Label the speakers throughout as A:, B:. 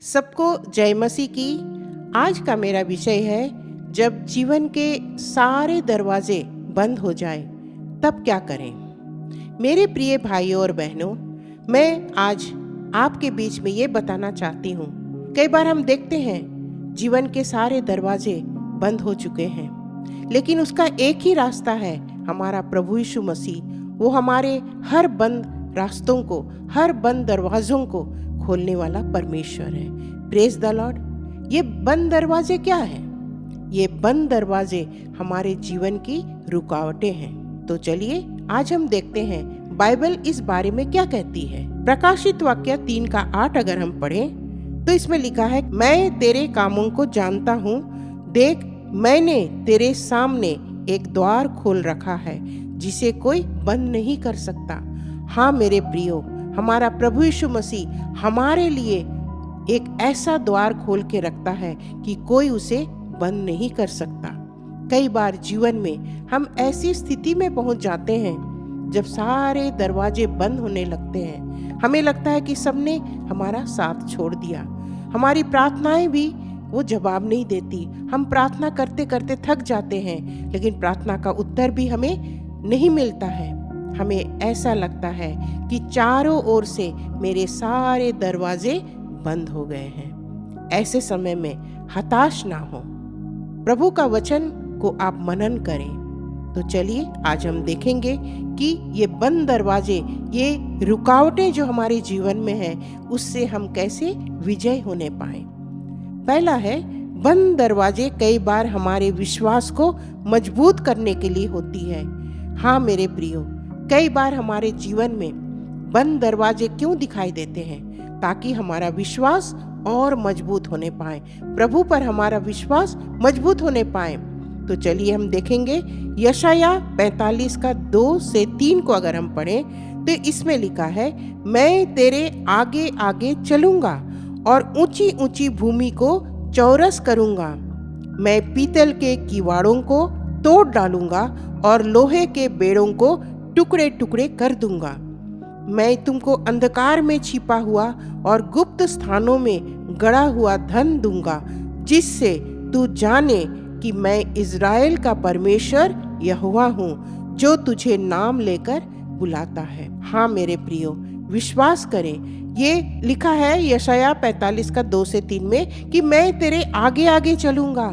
A: सबको जय मसीह की। आज का मेरा विषय है, जब जीवन के सारे दरवाजे बंद हो जाए तब क्या करें। मेरे प्रिय भाइयों और बहनों, मैं आज आपके बीच में ये बताना चाहती हूँ। कई बार हम देखते हैं जीवन के सारे दरवाजे बंद हो चुके हैं, लेकिन उसका एक ही रास्ता है, हमारा प्रभु यीशु मसीह। वो हमारे हर बंद रास्तों को, हर बंद दरवाजों को खोलने वाला परमेश्वर है। Praise the Lord. ये बंद दरवाजे क्या है? ये बंद दरवाजे हमारे जीवन की रुकावटें हैं। तो चलिए आज हम देखते हैं बाइबल इस बारे में क्या कहती है। प्रकाशित वाक्य 3:8 अगर हम पढ़ें तो इसमें लिखा है, मैं तेरे कामों को जानता हूँ, देख मैंने तेरे सामने एक द्वार खोल रखा है जिसे कोई बंद नहीं कर सकता। हाँ मेरे प्रियो, हमारा प्रभु यीशु मसीह हमारे लिए एक ऐसा द्वार खोल के रखता है कि कोई उसे बंद नहीं कर सकता। कई बार जीवन में हम ऐसी स्थिति में पहुंच जाते हैं जब सारे दरवाजे बंद होने लगते हैं। हमें लगता है कि सबने हमारा साथ छोड़ दिया, हमारी प्रार्थनाएं भी वो जवाब नहीं देती। हम प्रार्थना करते करते थक जाते हैं, लेकिन प्रार्थना का उत्तर भी हमें नहीं मिलता है। हमें ऐसा लगता है कि चारों ओर से मेरे सारे दरवाजे बंद हो गए हैं। ऐसे समय में हताश ना हो, प्रभु का वचन को आप मनन करें। तो चलिए आज हम देखेंगे कि ये बंद दरवाजे, ये रुकावटें जो हमारे जीवन में हैं, उससे हम कैसे विजय होने पाए। पहला है, बंद दरवाजे कई बार हमारे विश्वास को मजबूत करने के लिए होती है। हाँ मेरे प्रियो, कई बार हमारे जीवन में बंद दरवाजे क्यों दिखाई देते हैं? ताकि हमारा विश्वास और मजबूत होने पाए, प्रभु पर हमारा विश्वास मजबूत होने पाए। तो चलिए हम देखेंगे यशाया 45:2-3 को अगर हम पढ़ें तो इसमें लिखा है, मैं तेरे आगे आगे चलूंगा और ऊंची ऊंची भूमि को चौरस करूंगा। मैं पीतल के किवाड़ों को तोड़ डालूंगा और लोहे के बेड़ों को टुकड़े टुकड़े कर दूंगा। मैं तुमको अंधकार में छिपा हुआ और गुप्त स्थानों में गड़ा हुआ धन दूंगा, जिससे तू जाने कि मैं इज़राइल का परमेश्वर यहोवा हूँ, जो तुझे नाम लेकर बुलाता है। हाँ मेरे प्रियो, विश्वास करें, ये लिखा है यशाया 45:2-3 में कि मैं तेरे आगे आगे चलूंगा।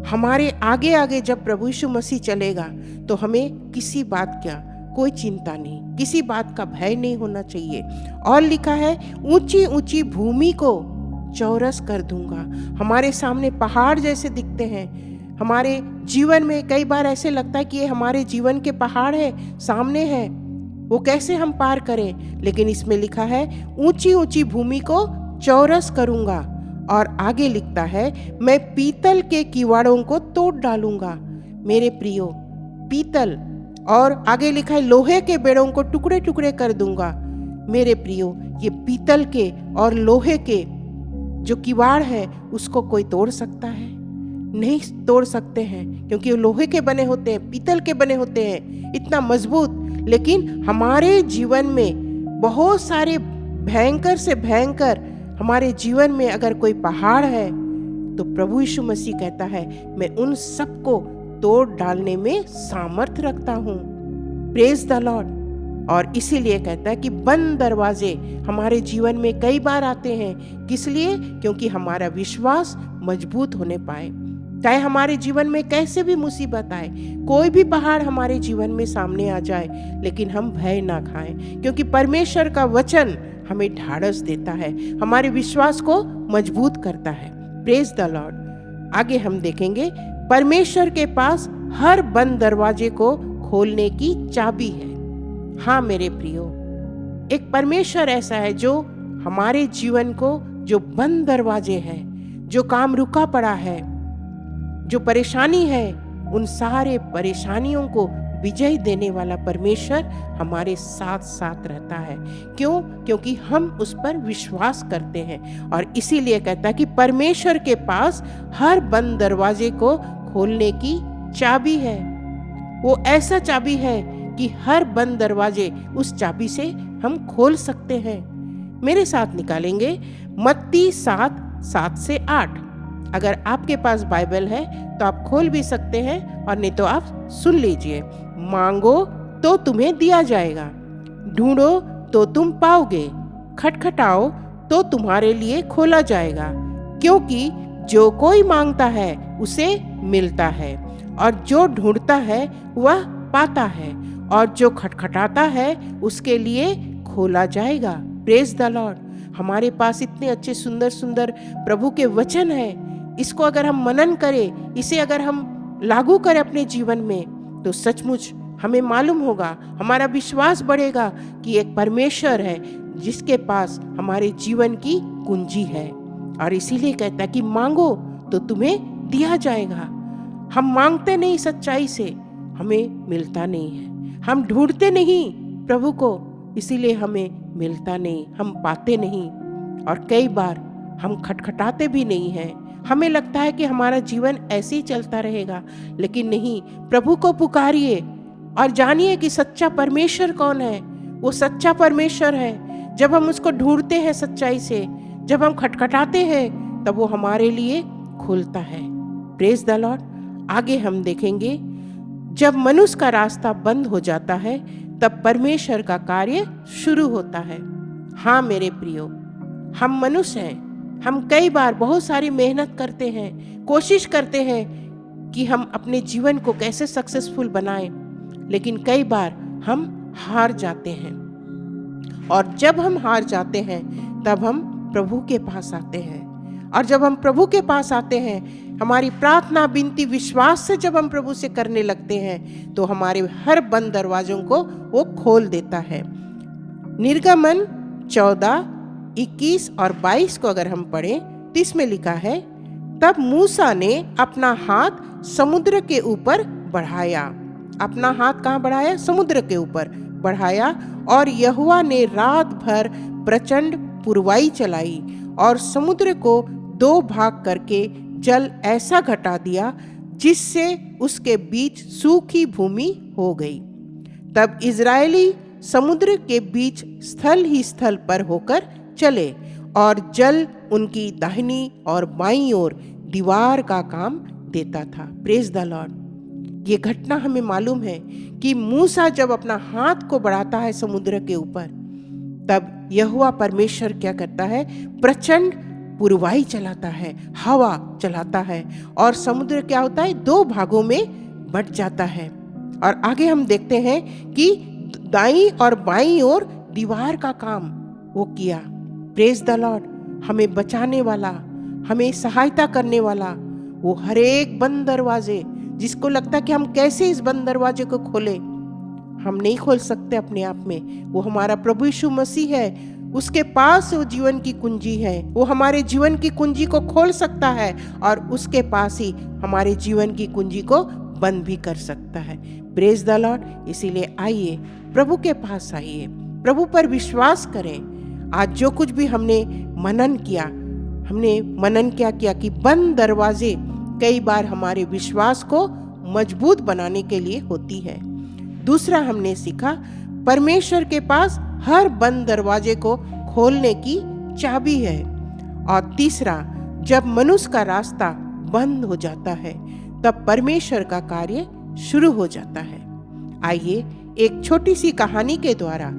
A: हमारे आगे आगे जब प्रभु यीशु मसीह चलेगा तो हमें किसी बात का कोई चिंता नहीं, किसी बात का भय नहीं होना चाहिए। और लिखा है, ऊंची ऊंची भूमि को चौरस कर दूंगा। हमारे सामने पहाड़ जैसे दिखते हैं, हमारे जीवन में कई बार ऐसे लगता है कि ये हमारे जीवन के पहाड़ है, सामने है, वो कैसे हम पार करें। लेकिन इसमें लिखा है, ऊंची ऊंची भूमि को चौरस करूंगा। और आगे लिखता है, मैं पीतल के किवाड़ों को तोड़ डालूंगा। मेरे प्रियो, पीतल, और आगे लिखा है लोहे के बेड़ों को टुकड़े टुकड़े कर दूंगा। मेरे प्रियो, ये पीतल के और लोहे के जो किवाड़ है उसको कोई तोड़ सकता है? नहीं तोड़ सकते हैं, क्योंकि वो लोहे के बने होते हैं, पीतल के बने होते हैं, इतना मजबूत। लेकिन हमारे जीवन में बहुत सारे भयंकर से भयंकर, हमारे जीवन में अगर कोई पहाड़ है तो प्रभु यीशु मसीह कहता है, मैं उन सबको तोड़ डालने में सामर्थ रखता हूँ। Praise the Lord. और इसीलिए कहता है कि बंद दरवाजे हमारे जीवन में कई बार आते हैं। किस लिए? क्योंकि हमारा विश्वास मजबूत होने पाए। चाहे हमारे जीवन में कैसे भी मुसीबत आए, कोई भी पहाड़ हमारे जीवन में सामने आ जाए, लेकिन हम भय ना खाएं, क्योंकि परमेश्वर का वचन हमें ढाढ़स देता है, हमारे विश्वास को मजबूत करता है। Praise the Lord. आगे हम देखेंगे, परमेश्वर के पास हर बंद दरवाजे को खोलने की चाबी है। हाँ मेरे प्रियो, एक परमेश्वर ऐसा है जो हमारे जीवन को, जो बंद दरवाजे हैं, जो काम रुका पड़ा है, जो परेशानी है, उन सारे परेशानियों को विजय देने वाला परमेश्वर हमारे साथ साथ रहता है। क्यों? क्योंकि हम उस पर विश्वास करते हैं। और इसीलिए कहता है कि परमेश्वर के पास हर बंद दरवाजे को खोलने की चाबी है। वो ऐसा चाबी है कि हर बंद दरवाजे उस चाबी से हम खोल सकते हैं। मेरे साथ निकालेंगे मत्ती 7:7 से 8। अगर आपके पास बाइबल है तो आप खोल भी सकते हैं और नहीं तो आप सुन लीजिए। मांगो तो तुम्हें दिया जाएगा, ढूंढो तो तुम पाओगे, खटखटाओ तो तुम्हारे लिए खोला जाएगा। क्योंकि जो कोई मांगता है उसे मिलता है, और जो ढूंढता है वह पाता है, और जो खटखटाता है उसके लिए खोला जाएगा। Praise the Lord. हमारे पास इतने अच्छे सुंदर सुंदर प्रभु के वचन हैं। इसको अगर हम मनन करें, इसे अगर हम लागू करें अपने जीवन में, तो सचमुच हमें मालूम होगा, हमारा विश्वास बढ़ेगा कि एक परमेश्वर है जिसके पास हमारे जीवन की कुंजी है। और इसीलिए कहता है कि मांगो तो तुम्हें दिया जाएगा। हम मांगते नहीं सच्चाई से, हमें मिलता नहीं है। हम ढूंढते नहीं प्रभु को, इसीलिए हमें मिलता नहीं, हम पाते नहीं। और कई बार हम खटखटाते भी नहीं हैं। हमें लगता है कि हमारा जीवन ऐसे ही चलता रहेगा, लेकिन नहीं। प्रभु को पुकारिए और जानिए कि सच्चा परमेश्वर कौन है। वो सच्चा परमेश्वर है। जब हम उसको ढूंढते हैं सच्चाई से, जब हम खटखटाते हैं, तब वो हमारे लिए खुलता है। Praise the Lord. आगे हम देखेंगे, जब मनुष्य का रास्ता बंद हो जाता है तब परमेश्वर का कार्य शुरू होता है। हाँ मेरे प्रियो, हम मनुष्य हैं। हम कई बार बहुत सारी मेहनत करते हैं, कोशिश करते हैं कि हम अपने जीवन को कैसे सक्सेसफुल बनाएं, लेकिन कई बार हम हार जाते हैं। और जब हम हार जाते हैं तब हम प्रभु के पास आते हैं। और जब हम प्रभु के पास आते हैं, हमारी प्रार्थना विनती विश्वास से जब हम प्रभु से करने लगते हैं, तो हमारे हर बंद दरवाजों को वो खोल देता है। निर्गमन 14:21 और 22 को अगर हम पढ़ें तो इसमें लिखा है, तब मूसा ने अपना हाथ समुद्र के ऊपर बढ़ाया। अपना हाथ कहाँ बढ़ाया? समुद्र के ऊपर बढ़ाया। और यहोवा ने रात भर प्रचंड पुरवाई चलाई और समुद्र को 2 भाग करके जल ऐसा घटा दिया जिससे उसके बीच सूखी भूमि हो गई। तब इजरायली समुद्र के बीच स्थल ही स्थल पर होकर चले, और जल उनकी दाहिनी और बाईं ओर दीवार का काम देता था। Praise the Lord. ये घटना हमें मालूम है कि मूसा जब अपना हाथ को बढ़ाता है समुद्र के ऊपर, तब यहोवा परमेश्वर क्या करता है? प्रचंड पुरवाई चलाता है, हवा चलाता है, और समुद्र क्या होता है? 2 भागों में बंट जाता है। और आगे हम देखते हैं कि दाईं और बाईं ओर दीवार का काम वो किया। Praise the Lord. हमें बचाने वाला, हमें सहायता करने वाला, वो हर एक बंद दरवाजे, जिसको लगता है कि हम कैसे इस बंद दरवाजे को खोले, हम नहीं खोल सकते अपने आप में। वो हमारा प्रभु यीशु मसीह है, उसके पास वो जीवन की कुंजी है। वो हमारे जीवन की कुंजी को खोल सकता है, और उसके पास ही हमारे जीवन की कुंजी को बंद भी कर सकता है। Praise the Lord. इसीलिए आइए प्रभु के पास आइए, प्रभु पर विश्वास करें। आज जो कुछ भी हमने मनन किया, हमने मनन क्या किया कि बंद दरवाजे कई बार हमारे विश्वास को मजबूत बनाने के लिए होती है। दूसरा हमने सीखा, परमेश्वर के पास हर बंद दरवाजे को खोलने की चाबी है। और तीसरा, जब मनुष्य का रास्ता बंद हो जाता है तब परमेश्वर का कार्य शुरू हो जाता है। आइए एक छोटी सी कहानी के द्वारा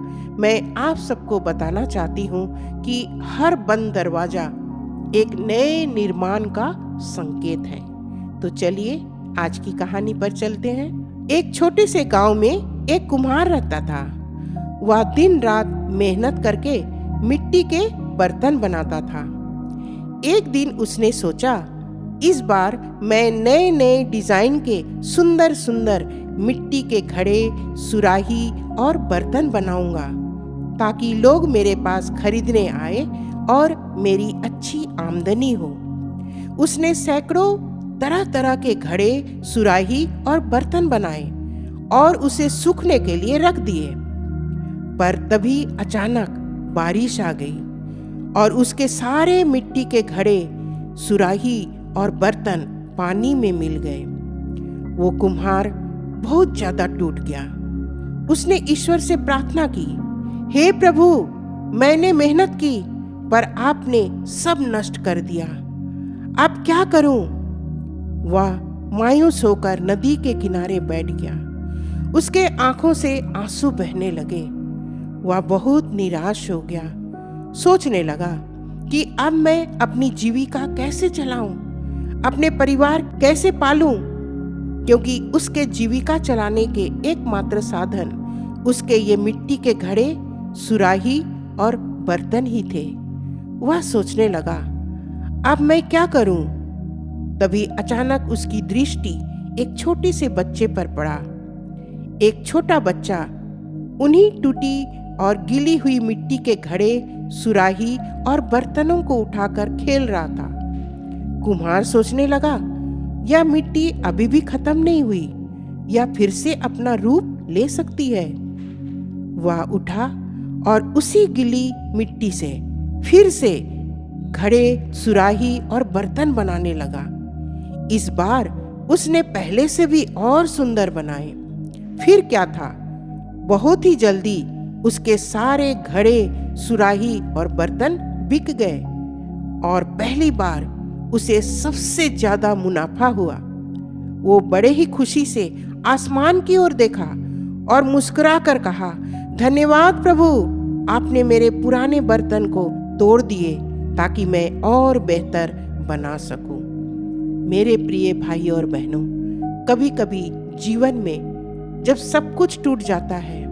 A: मैं आप सबको बताना चाहती हूँ कि हर बंद दरवाजा एक नए निर्माण का संकेत है। तो चलिए आज की कहानी पर चलते हैं। एक छोटे से गांव में एक कुम्हार रहता था। वह दिन रात मेहनत करके मिट्टी के बर्तन बनाता था। एक दिन उसने सोचा, इस बार मैं नए नए डिजाइन के सुंदर सुंदर मिट्टी के घड़े, सुराही और बर्तन बनाऊंगा, ताकि लोग मेरे पास खरीदने आए और मेरी अच्छी आमदनी हो। उसने सैकड़ों तरह तरह के घड़े, सुराही और बर्तन बनाए और उसे सूखने के लिए रख दिए। पर तभी अचानक बारिश आ गई और उसके सारे मिट्टी के घड़े, सुराही और बर्तन पानी में मिल गए। वो कुम्हार बहुत ज्यादा टूट गया। उसने ईश्वर से प्रार्थना की, हे प्रभु, मैंने मेहनत की पर आपने सब नष्ट कर दिया। अब क्या करूं? वह मायूस होकर नदी के किनारे बैठ गया। उसके आंखों से आंसू बहने लगे। वह बहुत निराश हो गया। सोचने लगा कि अब मैं अपनी जीविका कैसे चलाऊं, अपने परिवार कैसे पालूं, क्योंकि उसके जीविका चलाने के एकमात्र साधन उसके ये मिट्टी के घड़े, सुराही और बर्तन ही थे। वह सोचने लगा, अब मैं क्या करूं? तभी अचानक उसकी दृष्टि एक छोटे से बच्चे पर पड़ा। एक छोटा बच्चा उन्हीं टूटी और गीली हुई मिट्टी के घड़े, सुराही और बर्तनों को उठाकर खेल रहा था। कुम्हार सोचने लगा, यह मिट्टी अभी भी खत्म नहीं हुई, यह फिर से अपना रूप ले सकती है। वह उठा और उसी गीली मिट्टी से फिर से घड़े, सुराही और बर्तन बनाने लगा। इस बार उसने पहले से भी और सुंदर बनाए। फिर क्या था, बहुत ही जल्दी उसके सारे घड़े, सुराही और बर्तन बिक गए और पहली बार उसे सबसे ज्यादा मुनाफा हुआ। वो बड़े ही खुशी से आसमान की ओर देखा और मुस्कुरा कर कहा, धन्यवाद प्रभु, आपने मेरे पुराने बर्तन को तोड़ दिए ताकि मैं और बेहतर बना सकूं। मेरे प्रिय भाई और बहनों, कभी कभी जीवन में जब सब कुछ टूट जाता है,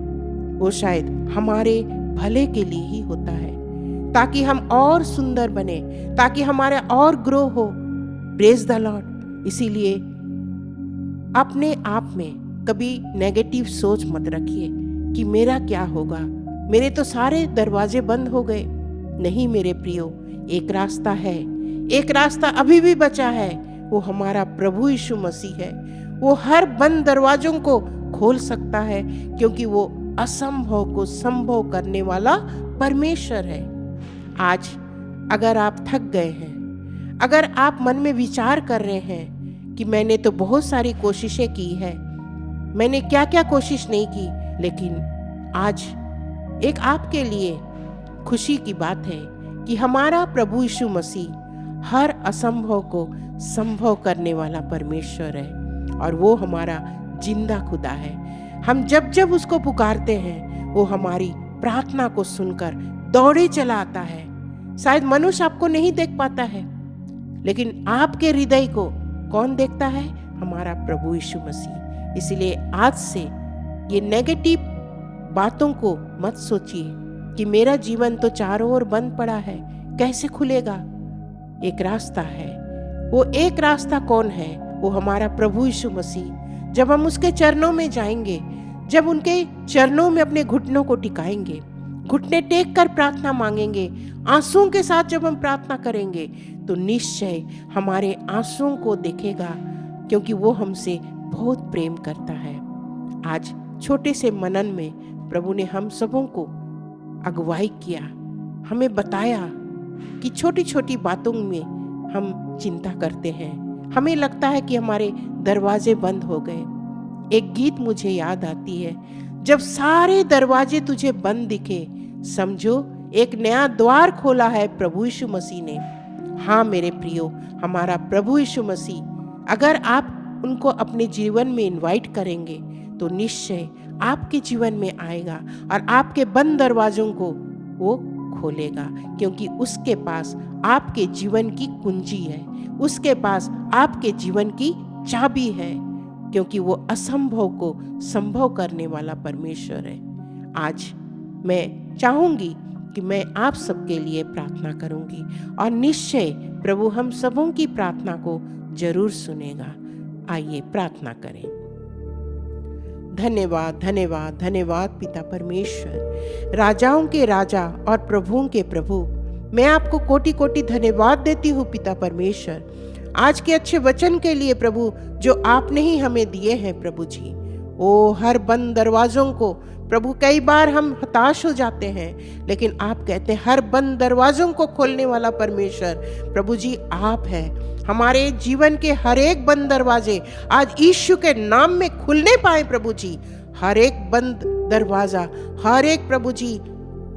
A: वो शायद हमारे भले के लिए ही होता है, ताकि हम और सुंदर बने, ताकि हमारे और ग्रो हो। Praise the Lord. इसीलिए अपने आप में कभी नेगेटिव सोच मत रखिए कि मेरा क्या होगा, मेरे तो सारे दरवाजे बंद हो गए। नहीं मेरे प्रियो, एक रास्ता है, एक रास्ता अभी भी बचा है, वो हमारा प्रभु यीशु मसीह है। वो हर बंद दरवाजों को खोल सकता है, क्योंकि वो असंभव को संभव करने वाला परमेश्वर है। आज अगर आप थक गए हैं, अगर आप मन में विचार कर रहे हैं कि मैंने तो बहुत सारी कोशिशें की है, मैंने क्या क्या कोशिश नहीं की, लेकिन आज एक आपके लिए खुशी की बात है कि हमारा प्रभु यीशु मसीह हर असंभव को संभव करने वाला परमेश्वर है और वो हमारा जिंदा खुदा है। हम जब जब उसको पुकारते हैं, वो हमारी प्रार्थना को सुनकर दौड़े चला आता है। शायद मनुष्य आपको नहीं देख पाता है, लेकिन आपके हृदय को कौन देखता है? हमारा प्रभु यीशु मसीह। इसलिए आज से ये नेगेटिव बातों को मत सोचिए कि मेरा जीवन तो चारों ओर बंद पड़ा है, कैसे खुलेगा? एक रास्ता है। वो एक रास्ता कौन है? वो हमारा प्रभु यीशु मसीह। जब हम उसके चरणों में जाएंगे, जब उनके चरणों में अपने घुटनों को टिकाएंगे, घुटने टेक कर प्रार्थना मांगेंगे, आंसुओं के साथ जब हम प्रार्थना करेंगे, तो निश्चय हमारे आंसुओं को देखेगा, क्योंकि वो हमसे बहुत प्रेम करता है। आज छोटे से मनन में प्रभु ने हम सबों को अगुवाई किया, हमें बताया कि छोटी छोटी बातों में हम चिंता करते हैं, हमें लगता है कि हमारे दरवाजे बंद हो गए। एक गीत मुझे याद आती है, जब सारे दरवाजे तुझे बंद दिखे, समझो एक नया द्वार खोला है प्रभु यीशु मसीह ने। हाँ मेरे प्रियो, हमारा प्रभु यीशु मसीह, अगर आप उनको अपने जीवन में इनवाइट करेंगे तो निश्चय आपके जीवन में आएगा और आपके बंद दरवाजों को वो खोलेगा, क्योंकि उसके पास आपके जीवन की कुंजी है, उसके पास आपके जीवन की चाबी है, क्योंकि वो असंभव को संभव करने वाला परमेश्वर है। आज मैं चाहूंगी कि मैं आप सबके लिए प्रार्थना करूंगी और निश्चय प्रभु हम सबों की प्रार्थना को जरूर सुनेगा। आइए प्रार्थना करें। धन्यवाद धन्यवाद धन्यवाद पिता परमेश्वर, राजाओं के राजा और प्रभुओं के प्रभु, मैं आपको कोटि कोटि धन्यवाद देती हूँ पिता परमेश्वर, आज के अच्छे वचन के लिए प्रभु, जो आपने ही हमें दिए हैं प्रभु जी। ओ हर बंद दरवाजों को प्रभु, कई बार हम हताश हो जाते हैं, लेकिन आप कहते हैं हर बंद दरवाजों को खोलने वाला परमेश्वर प्रभु जी आप है। हमारे जीवन के हर एक बंद दरवाजे आज यीशु के नाम में खुलने पाए प्रभु जी। हर एक बंद दरवाजा, हर एक प्रभु जी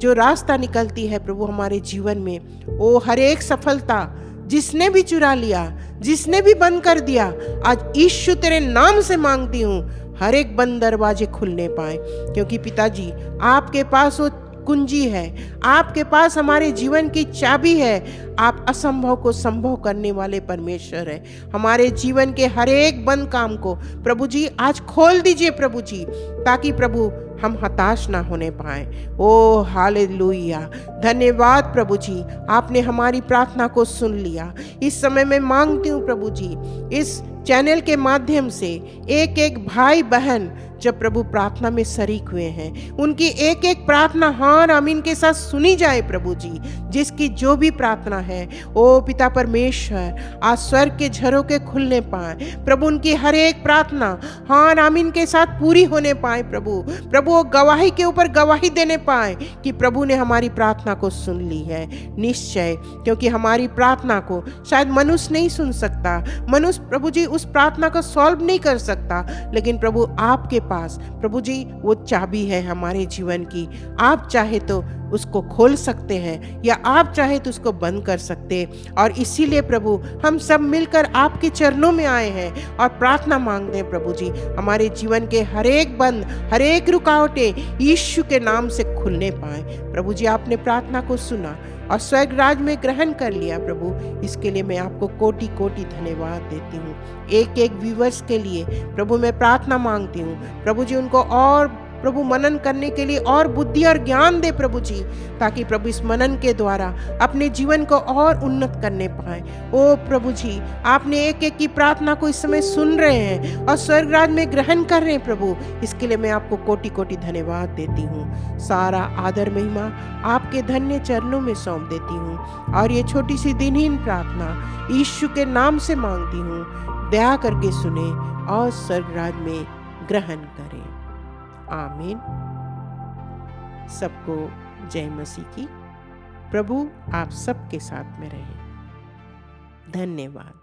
A: जो रास्ता निकलती है प्रभु हमारे जीवन में, वो हर एक सफलता जिसने भी चुरा लिया, जिसने भी बंद कर दिया, आज यीशु तेरे नाम से मांगती हूँ हर एक बंद दरवाजे खुलने पाए, क्योंकि पिताजी आपके पास वो कुंजी है, आपके पास हमारे जीवन की चाबी है। आप असंभव को संभव करने वाले परमेश्वर है। हमारे जीवन के हर एक बंद काम को प्रभु जी आज खोल दीजिए प्रभु जी, ताकि प्रभु हम हताश ना होने पाए। ओ हालेलुया, धन्यवाद प्रभु जी, आपने हमारी प्रार्थना को सुन लिया। इस समय मैं मांगती हूँ प्रभु जी, इस चैनल के माध्यम से एक एक भाई बहन जब प्रभु प्रार्थना में शरीक हुए हैं, उनकी एक एक प्रार्थना हाँ आमीन के साथ सुनी जाए प्रभु जी। जिसकी जो भी प्रार्थना है ओ पिता परमेश्वर आज स्वर्ग के झरोखे खुलने पाए प्रभु, उनकी हर एक प्रार्थना हाँ आमीन के साथ पूरी होने पाए प्रभु। प्रभु वो गवाही के ऊपर गवाही देने पाए कि प्रभु ने हमारी प्रार्थना को सुन ली है। निश्चय, क्योंकि हमारी प्रार्थना को शायद मनुष्य नहीं सुन सकता, मनुष्य प्रभु जी उस प्रार्थना को सॉल्व नहीं कर सकता, लेकिन प्रभु आपके पास प्रभु जी वो चाबी है हमारे जीवन की। आप चाहे तो उसको खोल सकते हैं या आप चाहे तो उसको बंद कर सकते। और इसीलिए प्रभु हम सब मिलकर आपके चरणों में आए हैं और प्रार्थना मांगते हैं प्रभु जी, हमारे जीवन के हर एक बंद, हर एक रुकावटें यीशु के नाम से खुलने पाए। प्रभु जी आपने प्रार्थना को सुना और स्वर्ग राज में ग्रहण कर लिया प्रभु, इसके लिए मैं आपको कोटि कोटि धन्यवाद देती हूँ। एक एक व्यूवर्स के लिए प्रभु मैं प्रार्थना मांगती हूँ प्रभु जी, उनको और प्रभु मनन करने के लिए और बुद्धि और ज्ञान दे प्रभु जी, ताकि प्रभु इस मनन के द्वारा अपने जीवन को और उन्नत करने पाए। ओ प्रभु जी आपने एक एक की प्रार्थना को इस समय सुन रहे हैं और स्वर्ग राज में ग्रहण कर रहे हैं प्रभु, इसके लिए मैं आपको कोटि कोटि धन्यवाद देती हूँ। सारा आदर महिमा आपके धन्य चरणों में सौंप देती हूँ और ये छोटी सी दिनहीन प्रार्थना यीशु के नाम से मांगती हूँ, दया करके सुने और स्वर्ग राज में ग्रहण करें। आमीन। सबको जय मसीह की। प्रभु आप सबके साथ में रहे। धन्यवाद।